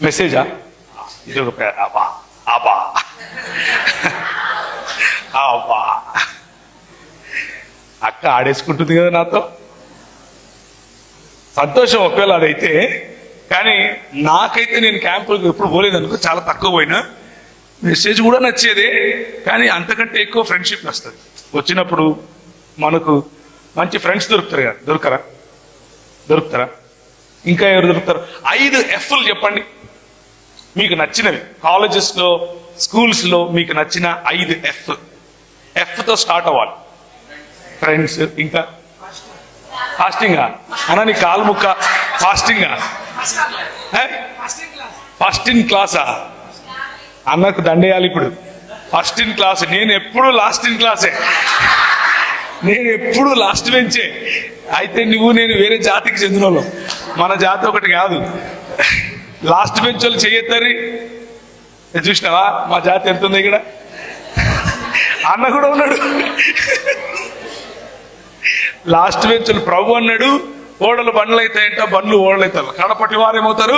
మెసేజా? ఇది ఒక అబ్బా అబ్బా అబ్బా అక్క ఆడేసుకుంటుంది కదా నాతో. సంతోషం ఒకవేళ అదైతే. కానీ నాకైతే నేను క్యాంపులకు ఎప్పుడు పోలేదు అనుకో, చాలా తక్కువ పోయినా. మెసేజ్ కూడా నచ్చేదే, కానీ అంతకంటే ఎక్కువ ఫ్రెండ్షిప్ వస్తుంది. వచ్చినప్పుడు మనకు మంచి ఫ్రెండ్స్ దొరుకుతారు కదా, దొరుకుతారా? ఇంకా ఎవరు దొరుకుతారు? 5 F'లు చెప్పండి మీకు నచ్చినవి. కాలేజెస్లో, స్కూల్స్లో మీకు నచ్చిన 5 Fతో స్టార్ట్ అవ్వాలి. ఫ్రెండ్స్, ఇంకా ఫాస్టింగా అన్నా? నీ కాలు ముక్క ఫాస్టింగా? ఫస్ట్ ఇన్ క్లాసా? అన్నకు దండేయాలి ఇప్పుడు. First in class. నేను ఎప్పుడు లాస్ట్ ఇన్ క్లాసే, నేను ఎప్పుడు లాస్ట్ బెంచే. అయితే నువ్వు నేను వేరే జాతికి చెందిన వాళ్ళం, మన జాతి ఒకటి కాదు. లాస్ట్ బెంచ్ వాళ్ళు చెయ్యొద్దని చూసినావా? మా జాతి ఎంత ఉంది ఇక్కడ. అన్న కూడా ఉన్నాడు లాస్ట్ బెంచ్. ప్రభు అన్నాడు, ఓడలు బండ్లు అవుతాయంట, బండ్లు ఓడలు అవుతారు, కడపటి వారేమవుతారు.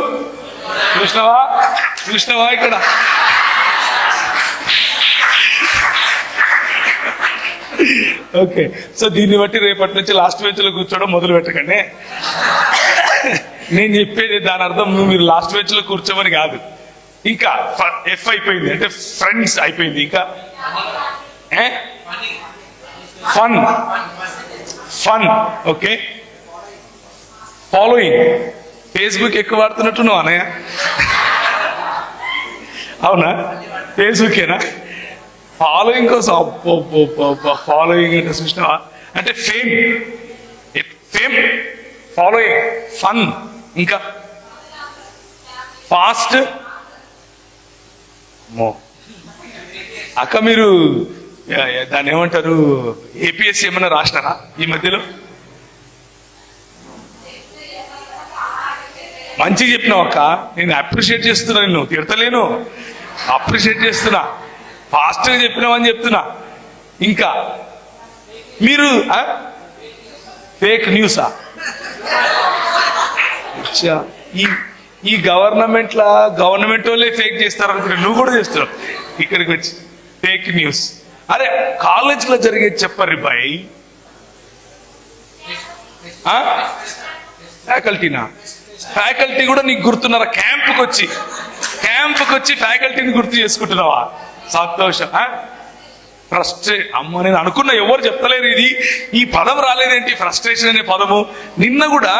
చూసినావా ఇక్కడ? ఓకే, సో దీన్ని బట్టి రేపటి నుంచి లాస్ట్ బెంచ్ లో కూర్చోవడం మొదలు పెట్టకండి. నేను చెప్పేది దాని అర్థం మీరు లాస్ట్ బెంచ్ లో కూర్చోమని కాదు. ఇంకా F అయిపోయింది అంటే ఫ్రెండ్స్ అయిపోయింది. ఇంకా ఫన్. Okay, following. ఫేస్బుక్ ఎక్కువ వాడుతున్నట్టు నువ్వు అన్నయ్య? అవునా? ఫేస్బుకేనా? ఫాలోయింగ్ కోసం ఫాలోయింగ్ అంటే చూసినావా? అంటే ఫేమ్, ఫాలోయింగ్, ఫన్. ఇంకా ఫాస్ట్. అక్క మీరు దాన్ని ఏమంటారు, APSC ఏమన్నా రాసినారా ఈ మధ్యలో? మంచిగా చెప్పినావు అక్క, నేను అప్రిషియేట్ చేస్తున్నా, నిన్ను తిడతలేను, అప్రిషియేట్ చేస్తున్నా. ఫాస్ట్గా చెప్పినావని చెప్తున్నా. ఇంకా మీరు ఫేక్ న్యూసా? ఈ గవర్నమెంట్ వాళ్ళే ఫేక్ చేస్తారు అనుకుంటే నువ్వు కూడా చేస్తున్నావు ఇక్కడికి వచ్చి ఫేక్ న్యూస్. అరే కాలేజీలో జరిగేది చెప్పరు బాయ్. ఫ్యాకల్టీ కూడా నీకు గుర్తున్నారా? క్యాంపుకి వచ్చి ఫ్యాకల్టీని గుర్తు చేసుకుంటున్నావా? సంతోషం. అమ్మ నేను అనుకున్నా, ఎవరు చెప్తలేరు ఇది, ఈ పదం రాలేదేంటి, ఫ్రస్ట్రేషన్ అనే పదము. నిన్న కూడా